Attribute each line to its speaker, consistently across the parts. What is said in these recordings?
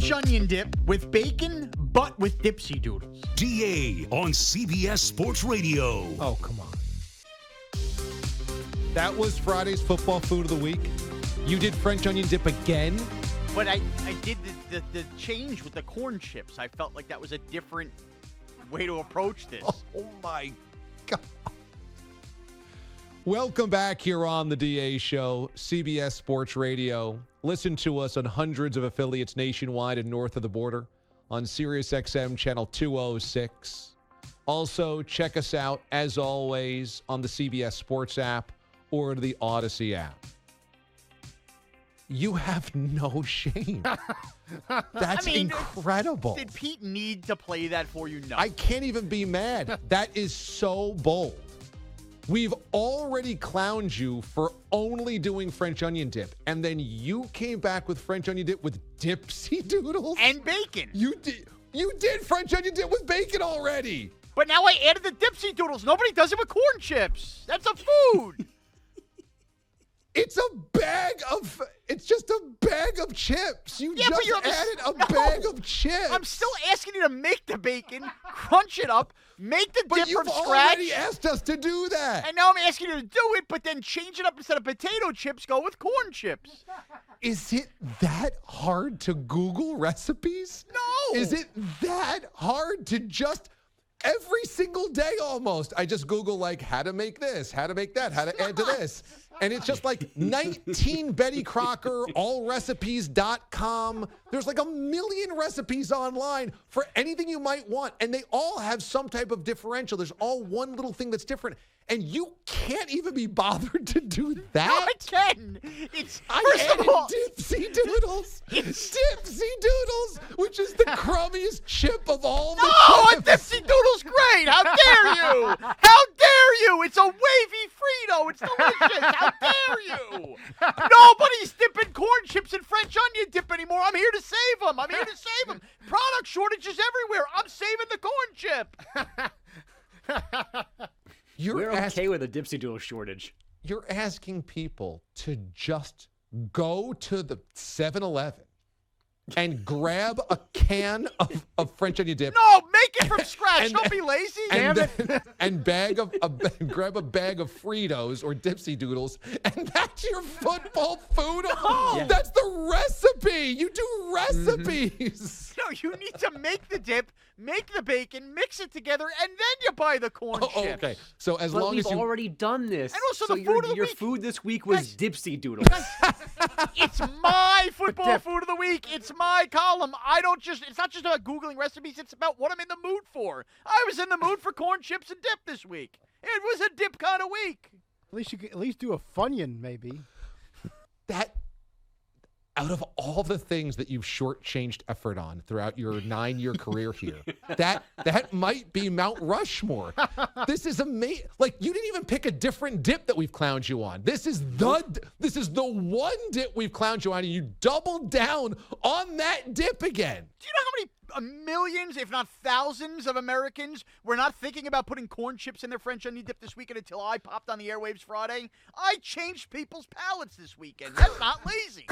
Speaker 1: French onion dip with bacon, but with dipsy doodles.
Speaker 2: D.A. on CBS Sports Radio.
Speaker 3: Oh, come on. That was Friday's football food of the week. You did French onion dip again?
Speaker 1: But I did the change with the corn chips. I felt like that was a different way to approach this.
Speaker 3: Oh, my God. Welcome back here on the DA Show, CBS Sports Radio. Listen to us on hundreds of affiliates nationwide and north of the border on SiriusXM channel 206. Also, check us out, as always, on the CBS Sports app or the Odyssey app. You have no shame. That's incredible.
Speaker 1: Did Pete need to play that for you? No.
Speaker 3: I can't even be mad. That is so bold. We've already clowned you for only doing French onion dip, and then you came back with French onion dip with dipsy doodles
Speaker 1: and bacon.
Speaker 3: You did French onion dip with bacon already.
Speaker 1: But now I added the dipsy doodles. Nobody does it with corn chips. That's a food.
Speaker 3: It's just a bag of chips. You just added a bag of chips.
Speaker 1: I'm still asking you to make the bacon, crunch it up, make the dip from scratch.
Speaker 3: But you've already asked us to do that.
Speaker 1: And now I'm asking you to do it, but then change it up instead of potato chips, go with corn chips.
Speaker 3: Is it that hard to Google recipes?
Speaker 1: No.
Speaker 3: Is it that hard to just... Every single day almost, I just Google, like, how to make this, how to make that, how to add to this. And it's just like 19 Betty Crocker, allrecipes.com. There's like a million recipes online for anything you might want. And they all have some type of differential. There's all one little thing that's different. And you can't even be bothered to do that?
Speaker 1: No, I can.
Speaker 3: I added dipsy doodles. Dipsy doodles, which is the crummiest chip of all the chips.
Speaker 1: No, dipsy doodles great. How dare you? How dare you? It's a wavy Frito. It's delicious. How dare you? Nobody's dipping corn chips in French onion dip anymore. I'm here to save them. Product shortages everywhere. I'm saving the corn chip.
Speaker 4: We're okay with a dipsy doodle shortage.
Speaker 3: You're asking people to just go to the 7-Eleven and grab a can of French onion dip.
Speaker 1: No, make it from scratch. Don't be lazy.
Speaker 3: And grab a bag of Fritos or dipsy doodles, and that's your football food.
Speaker 1: No.
Speaker 3: Yeah. That's the recipe. You do recipes.
Speaker 1: No, you need to make the dip, make the bacon, mix it together, and then you buy the corn chips.
Speaker 3: Okay. So
Speaker 4: But we've already done this.
Speaker 1: And also
Speaker 4: so
Speaker 1: the food of the
Speaker 4: your
Speaker 1: week.
Speaker 4: food this week was dipsy doodles.
Speaker 1: It's my football food of the week. It's my column. It's not just about Googling recipes. It's about what I'm in the mood for. I was in the mood for corn chips and dip this week. It was a dip kind of week.
Speaker 5: At least you could do a Funyun, maybe.
Speaker 3: That, out of all the things that you've shortchanged effort on throughout your 9-year career here, that might be Mount Rushmore. This is amazing. Like, you didn't even pick a different dip that we've clowned you on. This is the one dip we've clowned you on, and you doubled down on that dip again.
Speaker 1: Do you know how many millions, if not thousands, of Americans were not thinking about putting corn chips in their French onion dip this weekend until I popped on the airwaves Friday? I changed people's palates this weekend. That's not lazy.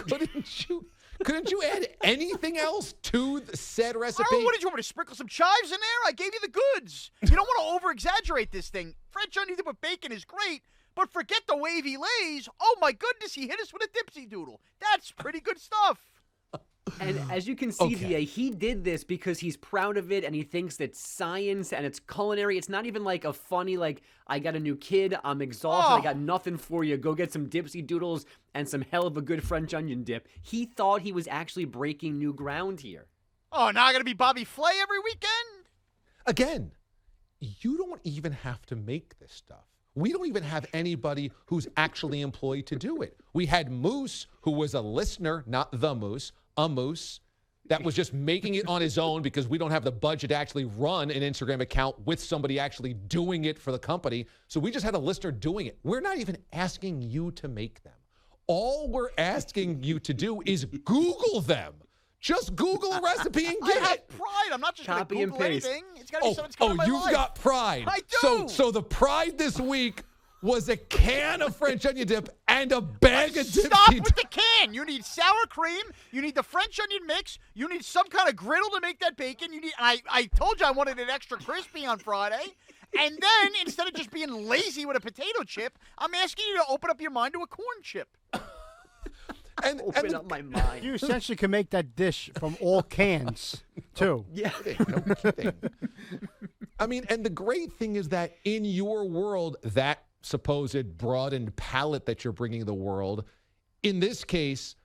Speaker 3: Couldn't you add anything else to the said recipe?
Speaker 1: I don't know, what did you want me to sprinkle some chives in there? I gave you the goods. You don't want to over-exaggerate this thing. French onion dip with bacon is great, but forget the wavy lays. Oh, my goodness, he hit us with a dipsy doodle. That's pretty good stuff.
Speaker 4: And as you can see, DA, he did this because he's proud of it and he thinks that science and it's culinary. It's not even like a funny, like, I got a new kid, I'm exhausted, I got nothing for you, go get some dipsy doodles and some hell of a good French onion dip. He thought he was actually breaking new ground here.
Speaker 1: Oh, now I got to be Bobby Flay every weekend?
Speaker 3: Again, you don't even have to make this stuff. We don't even have anybody who's actually employed to do it. We had Moose, who was a listener, not the Moose, a Moose, that was just making it on his own because we don't have the budget to actually run an Instagram account with somebody actually doing it for the company. So we just had a listener doing it. We're not even asking you to make them. All we're asking you to do is Google them. Just Google a recipe and get
Speaker 1: I have
Speaker 3: it.
Speaker 1: pride. I'm not just going to
Speaker 4: Copy and
Speaker 1: Google
Speaker 4: paste.
Speaker 1: anything. It's got to be something that's
Speaker 3: you've
Speaker 1: life.
Speaker 3: got pride.
Speaker 1: I do.
Speaker 3: So the pride this week was a can of French onion dip and a bag of dip.
Speaker 1: Stop with the can. You need sour cream. You need the French onion mix. You need some kind of griddle to make that bacon. You need. I told you I wanted it extra crispy on Friday. And then, instead of just being lazy with a potato chip, I'm asking you to open up your mind to a corn chip.
Speaker 4: Open up my mind.
Speaker 5: You essentially can make that dish from all cans, too.
Speaker 4: Yeah.
Speaker 3: No kidding. I mean, and the great thing is that in your world, that supposed broadened palette that you're bringing the world, in this case,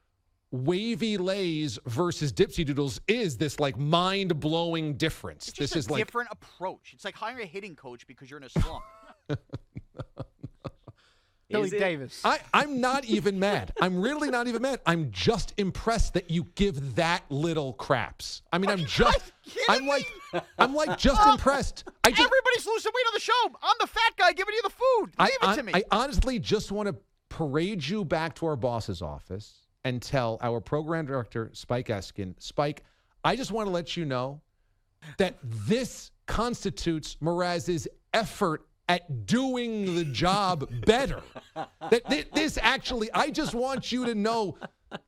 Speaker 3: Wavy Lays versus Dipsy Doodles is this like mind-blowing difference.
Speaker 1: It's just
Speaker 3: this is
Speaker 1: a different approach. It's like hiring a hitting coach because you're in a slump.
Speaker 5: Billy Davis.
Speaker 3: I'm not even mad. I'm really not even mad. I'm just impressed that you give that little craps. I mean, I'm like just impressed.
Speaker 1: Everybody's losing weight on the show. I'm the fat guy giving you the food. Give it to me.
Speaker 3: I honestly just want to parade you back to our boss's office and tell our program director, Spike Eskin, Spike, I just want to let you know that this constitutes Mraz's effort at doing the job better. That this actually, I just want you to know,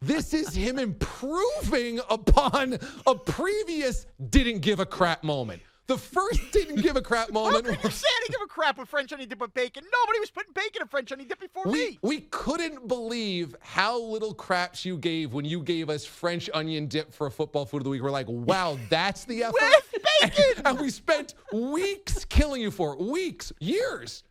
Speaker 3: this is him improving upon a previous didn't give a crap moment. The first didn't give a crap moment.
Speaker 1: How could you say I didn't give a crap with French onion dip with bacon? Nobody was putting bacon in French onion dip before me.
Speaker 3: We couldn't believe how little craps you gave when you gave us French onion dip for a football food of the week. We're like, wow, that's the effort.
Speaker 1: With bacon!
Speaker 3: And we spent weeks killing you for it. Weeks, years.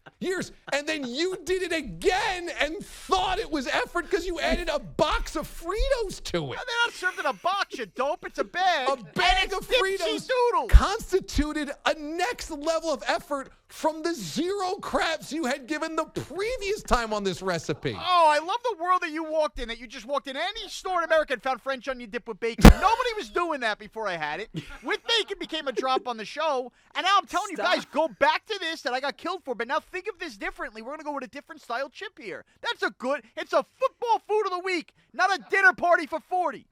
Speaker 3: And then you did it again and thought it was effort because you added a box of Fritos to it.
Speaker 1: They're not served in a box, you dope. It's a bag.
Speaker 3: A bag of
Speaker 1: Dipsy
Speaker 3: Fritos
Speaker 1: Doodles.
Speaker 3: constituted a next level of effort from the zero craps you had given the previous time on this recipe.
Speaker 1: Oh, I love the world that you walked in, that you just walked in any store in America and found French onion dip with bacon. Nobody was doing that before I had it. With bacon became a drop on the show, and now I'm telling you guys, go back to this that I got killed for, but now think of this differently. We're going to go with a different style chip here. It's a football food of the week, not a dinner party for 40.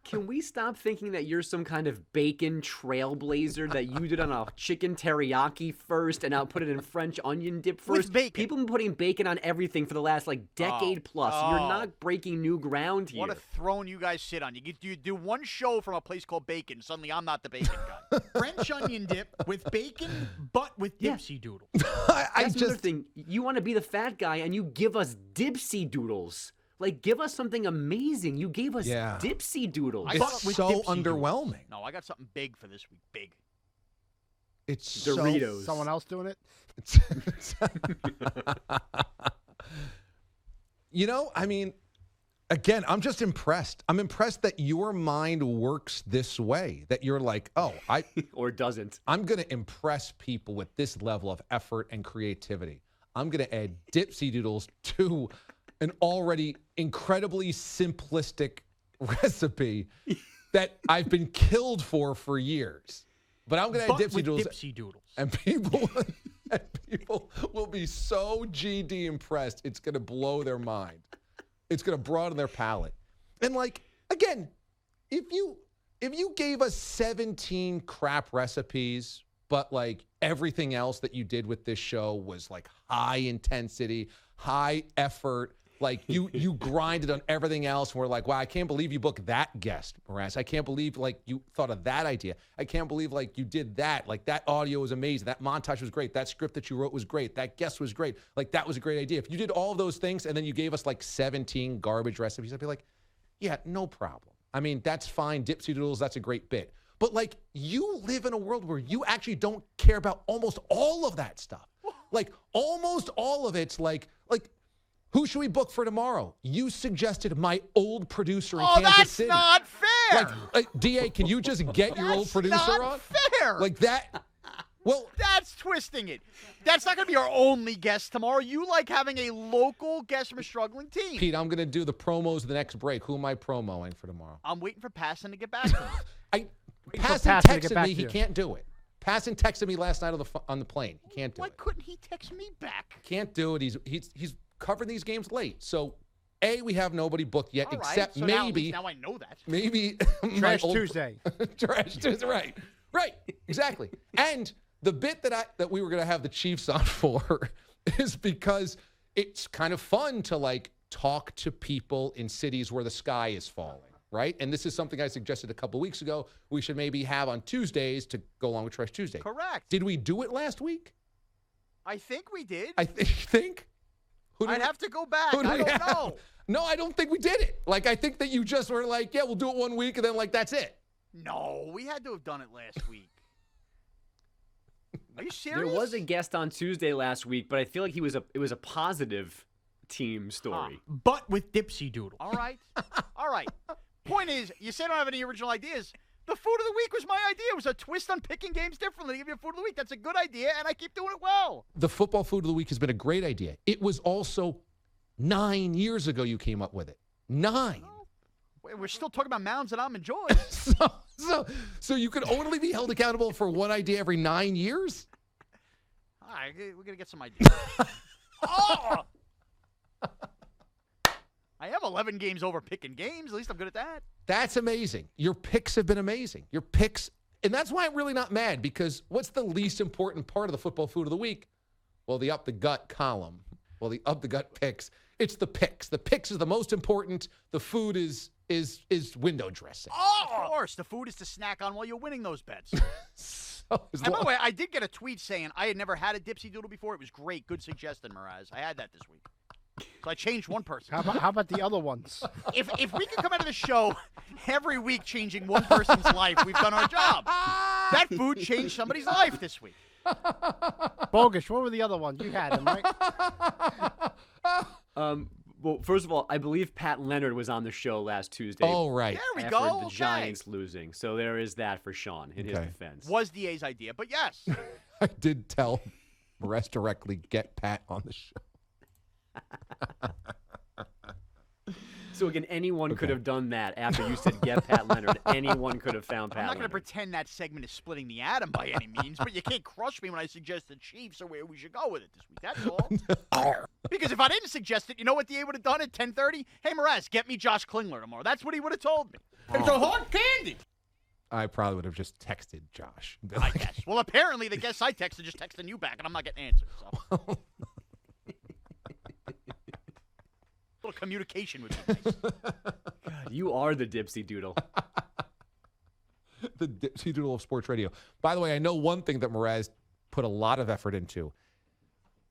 Speaker 4: Can we stop thinking that you're some kind of bacon trailblazer, that you did on a chicken teriyaki first and now put it in French onion dip first?
Speaker 1: With bacon.
Speaker 4: People have been putting bacon on everything for the last decade plus. You're not breaking new ground here.
Speaker 1: What a throne you guys sit on. You do one show from a place called Bacon. Suddenly I'm not the bacon guy. French onion dip with bacon, but with Dipsy Doodles.
Speaker 4: That's another thing. You want to be the fat guy and you give us Dipsy Doodles. Like, give us something amazing. You gave us Dipsy Doodles.
Speaker 3: It's so underwhelming.
Speaker 1: No, I got something big for this week. Big.
Speaker 3: It's
Speaker 4: Doritos.
Speaker 5: Someone else doing it?
Speaker 3: You know, I mean, again, I'm just impressed. I'm impressed that your mind works this way, that you're like, oh,
Speaker 4: or doesn't.
Speaker 3: I'm going to impress people with this level of effort and creativity. I'm going to add Dipsy Doodles to an already incredibly simplistic recipe that I've been killed for years. But I'm going to add
Speaker 1: Dipsy Doodles.
Speaker 3: And people will be so GD impressed. It's going to blow their mind. It's going to broaden their palate. And like, again, if you gave us 17 crap recipes, but like everything else that you did with this show was like high intensity, high effort, like you grinded on everything else, and we're like, wow, I can't believe you booked that guest, Mraz. I can't believe like you thought of that idea. I can't believe like you did that. Like that audio was amazing. That montage was great. That script that you wrote was great. That guest was great. Like that was a great idea. If you did all of those things and then you gave us like 17 garbage recipes, I'd be like, yeah, no problem. I mean, that's fine. Dipsy Doodles, that's a great bit. But like you live in a world where you actually don't care about almost all of that stuff. Like almost all of it's like who should we book for tomorrow? You suggested my old producer in Kansas City.
Speaker 1: Oh, that's not fair.
Speaker 3: Like, D.A., can you just get your old producer on?
Speaker 1: That's not fair.
Speaker 3: Like that. Well,
Speaker 1: that's twisting it. That's not going to be our only guest tomorrow. You like having a local guest from a struggling team.
Speaker 3: Pete, I'm going to do the promos the next break. Who am I promoing for tomorrow?
Speaker 1: I'm waiting for Passon to get back to me.
Speaker 3: Passon texted me. He can't do it. Passon texted me last night on the plane. He can't do it.
Speaker 1: Why couldn't he text me back?
Speaker 3: Can't do it. He's covering these games late. So, we have nobody booked yet,
Speaker 1: all right.
Speaker 3: except
Speaker 1: so
Speaker 3: maybe.
Speaker 1: Now I know that.
Speaker 3: Maybe
Speaker 5: Trash Tuesday.
Speaker 3: Trash Tuesday. Right. Exactly. And The bit that we were going to have the Chiefs on for is because it's kind of fun to like talk to people in cities where the sky is falling, right? And this is something I suggested a couple weeks ago. We should maybe have on Tuesdays to go along with Trash Tuesday.
Speaker 1: Correct.
Speaker 3: Did we do it last week?
Speaker 1: I think we did.
Speaker 3: I think.
Speaker 1: I'd have to go back. I don't know.
Speaker 3: No, I don't think we did it. Like, I think that you just were like, yeah, we'll do it one week, and then, like, that's it.
Speaker 1: No, we had to have done it last week. Are you serious?
Speaker 4: There was a guest on Tuesday last week, but I feel like it was a positive team story.
Speaker 5: But with Dipsy Doodle.
Speaker 1: All right. All right. Point is, you say I don't have any original ideas. The food of the week was my idea. It was a twist on picking games differently to give you a food of the week. That's a good idea, and I keep doing it well.
Speaker 3: The football food of the week has been a great idea. It was also 9 years ago you came up with it. 9.
Speaker 1: Well, we're still talking about mounds and almond joys.
Speaker 3: So you can only be held accountable for one idea every 9 years?
Speaker 1: All right, we're going to get some ideas. Oh! I have 11 games over picking games. At least I'm good at that.
Speaker 3: That's amazing. Your picks have been amazing. Your picks, and that's why I'm really not mad, because what's the least important part of the football food of the week? Well, the up the gut column. Well, the up the gut picks. It's the picks. The picks is the most important. The food is window dressing.
Speaker 1: Oh, of course. The food is to snack on while you're winning those bets. And by the way, I did get a tweet saying I had never had a Dipsy Doodle before. It was great. Good suggestion, Mraz. I had that this week. So I changed one person.
Speaker 5: How about the other ones?
Speaker 1: If we can come out of the show every week changing one person's life, we've done our job. That food changed somebody's life this week.
Speaker 5: Bogus, what were the other ones? You had them, right?
Speaker 4: Well, first of all, I believe Pat Leonard was on the show last Tuesday.
Speaker 3: Oh, right.
Speaker 1: There we
Speaker 4: after
Speaker 1: go.
Speaker 4: the
Speaker 1: Okay.
Speaker 4: Giants losing. So there is that for Sean in his defense.
Speaker 1: Was DA's idea, but yes.
Speaker 3: I did tell Mraz directly, get Pat on the show.
Speaker 4: So again, anyone could have done that after you said get Pat Leonard. Anyone could have found Pat
Speaker 1: I'm not going to
Speaker 4: Leonard.
Speaker 1: pretend that segment is splitting the atom by any means, but you can't crush me when I suggest the Chiefs or where we should go with it this week. That's all. Because if I didn't suggest it, you know what DA would have done at 10:30? Hey, Mraz, get me Josh Klingler tomorrow. That's what he would have told me. It's a hard candy.
Speaker 3: I probably would have just texted Josh.
Speaker 1: I guess. Well, apparently the guests I texted just texting you back, and I'm not getting answers. So. A little communication would be nice.
Speaker 4: God, you are the Dipsy Doodle.
Speaker 3: The Dipsy Doodle of sports radio. By the way, I know one thing that Mraz put a lot of effort into.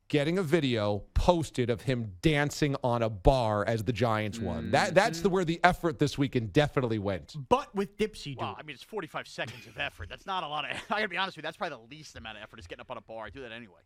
Speaker 3: Getting a video posted of him dancing on a bar as the Giants won. That's where the effort this weekend definitely went.
Speaker 5: But with Dipsy Doodle.
Speaker 1: Well, I mean, it's 45 seconds of effort. That's not a lot of. I got to be honest with you. That's probably the least amount of effort is getting up on a bar. I do that anyway.